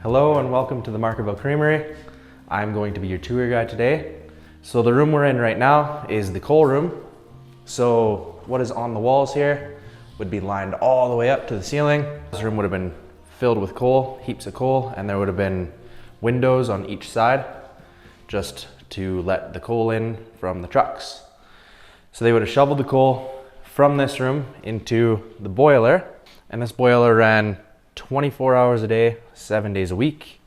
Hello and welcome to the Markerville Creamery. I'm going to be your tour guide today. So the room we're in right now is the coal room. So what is on the walls here would be lined all the way up to the ceiling. This room would have been filled with coal, heaps of coal, and there would have been windows on each side just to let the coal in from the trucks. So they would have shoveled the coal from this room into the boiler, and this boiler ran 24 hours a day, 7 days a week.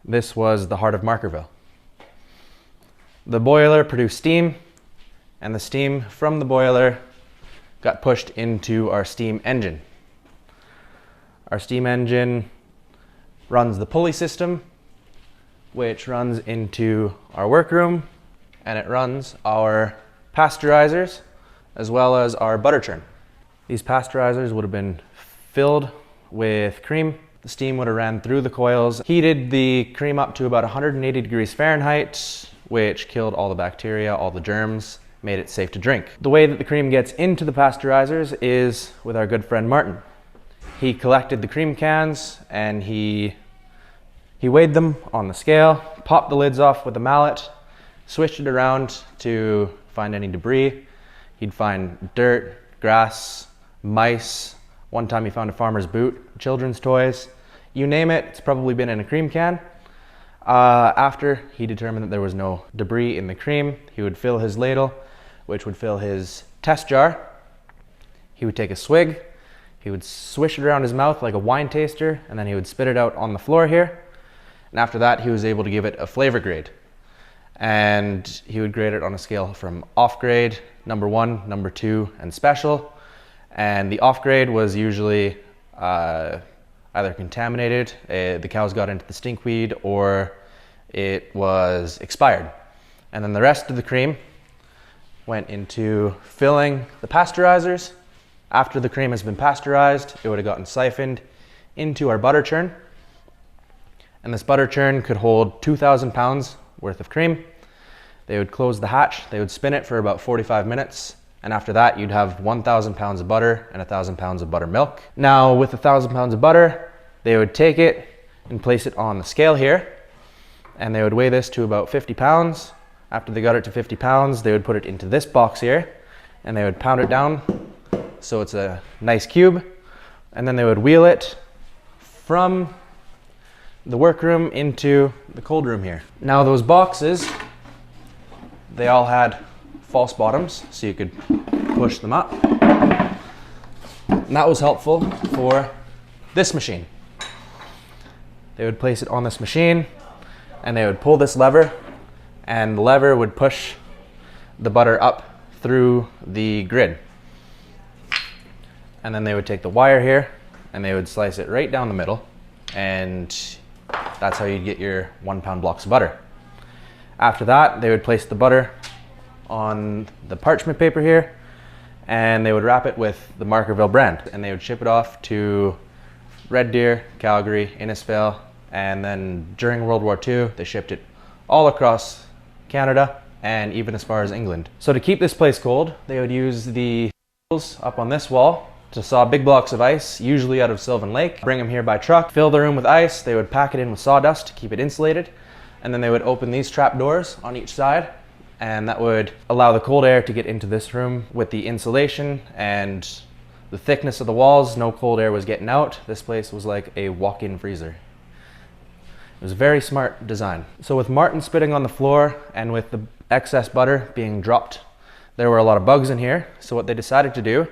This was the heart of Markerville. The boiler produced steam, and the steam from the boiler got pushed into our steam engine. Our steam engine runs the pulley system, which runs into our workroom, and it runs our pasteurizers as well as our butter churn. These pasteurizers would have been filled with cream. The steam would have ran through the coils, heated the cream up to about 180 degrees Fahrenheit, which killed all the bacteria, all the germs, made it safe to drink. The way that the cream gets into the pasteurizers is with our good friend Martin. He collected the cream cans and he weighed them on the scale, popped the lids off with a mallet, swished it around to find any debris. He'd find dirt, grass, mice. One time he found a farmer's boot, children's toys, you name it, it's probably been in a cream can. After he determined that there was no debris in the cream, he would fill his ladle, which would fill his test jar. He would take a swig, he would swish it around his mouth like a wine taster, and then he would spit it out on the floor here. And after that, he was able to give it a flavor grade. And he would grade it on a scale from off grade, number 1, number 2, and special. And the off grade was usually either contaminated, the cows got into the stinkweed, or it was expired. And then the rest of the cream went into filling the pasteurizers. After the cream has been pasteurized, it would have gotten siphoned into our butter churn. And this butter churn could hold 2,000 pounds worth of cream. They would close the hatch, they would spin it for about 45 minutes. And after that, you'd have 1,000 pounds of butter and 1,000 pounds of buttermilk. Now, with 1,000 pounds of butter, they would take it and place it on the scale here, and they would weigh this to about 50 pounds. After they got it to 50 pounds, they would put it into this box here, and they would pound it down so it's a nice cube, and then they would wheel it from the workroom into the cold room here. Now, those boxes, they all had false bottoms, so you could push them up. And that was helpful for this machine. They would place it on this machine and they would pull this lever, and the lever would push the butter up through the grid. And then they would take the wire here and they would slice it right down the middle, and that's how you'd get your 1 pound blocks of butter. After that, they would place the butter on the parchment paper here, and they would wrap it with the Markerville brand, and they would ship it off to Red Deer, Calgary, Innisfail, and then during World War II, they shipped it all across Canada and even as far as England. So to keep this place cold, they would use the tools up on this wall to saw big blocks of ice, usually out of Sylvan Lake, bring them here by truck, fill the room with ice. They would pack it in with sawdust to keep it insulated, and then they would open these trap doors on each side, and that would allow the cold air to get into this room. With the insulation and the thickness of the walls, no cold air was getting out. This place was like a walk-in freezer. It was a very smart design. So with Martin spitting on the floor and with the excess butter being dropped, there were a lot of bugs in here. So what they decided to do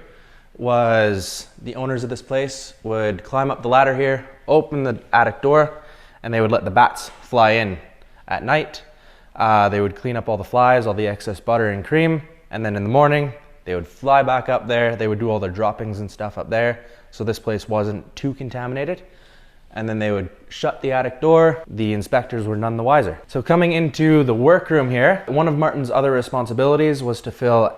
was the owners of this place would climb up the ladder here, open the attic door, and they would let the bats fly in at night. They would clean up all the flies, all the excess butter and cream, and then in the morning, they would fly back up there. They would do all their droppings and stuff up there, so this place wasn't too contaminated. And then they would shut the attic door. The inspectors were none the wiser. So coming into the workroom here, one of Martin's other responsibilities was to fill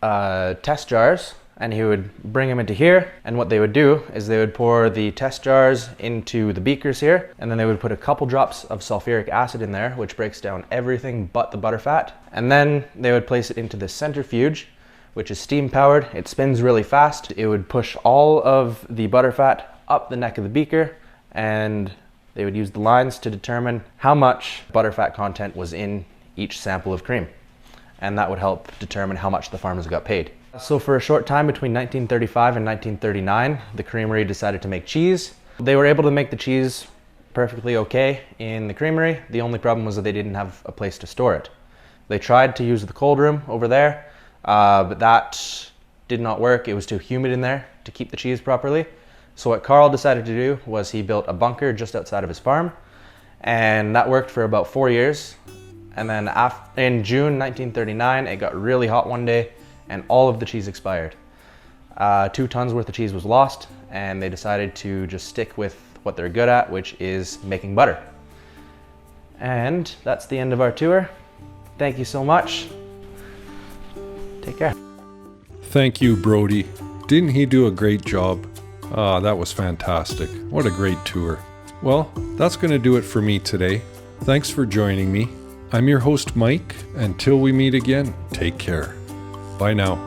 test jars, and he would bring them into here. And what they would do is they would pour the test jars into the beakers here, and then they would put a couple drops of sulfuric acid in there, which breaks down everything but the butterfat. And then they would place it into the centrifuge, which is steam powered. It spins really fast. It would push all of the butterfat up the neck of the beaker and They would use the lines to determine how much butterfat content was in each sample of cream. And that would help determine how much the farmers got paid. So for a short time between 1935 and 1939, the creamery decided to make cheese. They were able to make the cheese perfectly okay in the creamery. The only problem was that they didn't have a place to store it. They tried to use the cold room over there, but that did not work. It was too humid in there to keep the cheese properly. So what Carl decided to do was he built a bunker just outside of his farm, and that worked for about 4 years. And then in June 1939, it got really hot one day and all of the cheese expired. 2 tons worth of cheese was lost, and they decided to just stick with what they're good at, which is making butter. And that's the end of our tour. Thank you so much. Take care. Thank you, Brody. Didn't he do a great job? That was fantastic. What a great tour. Well, that's going to do it for me today. Thanks for joining me. I'm your host, Mike. Until we meet again, take care. Bye now.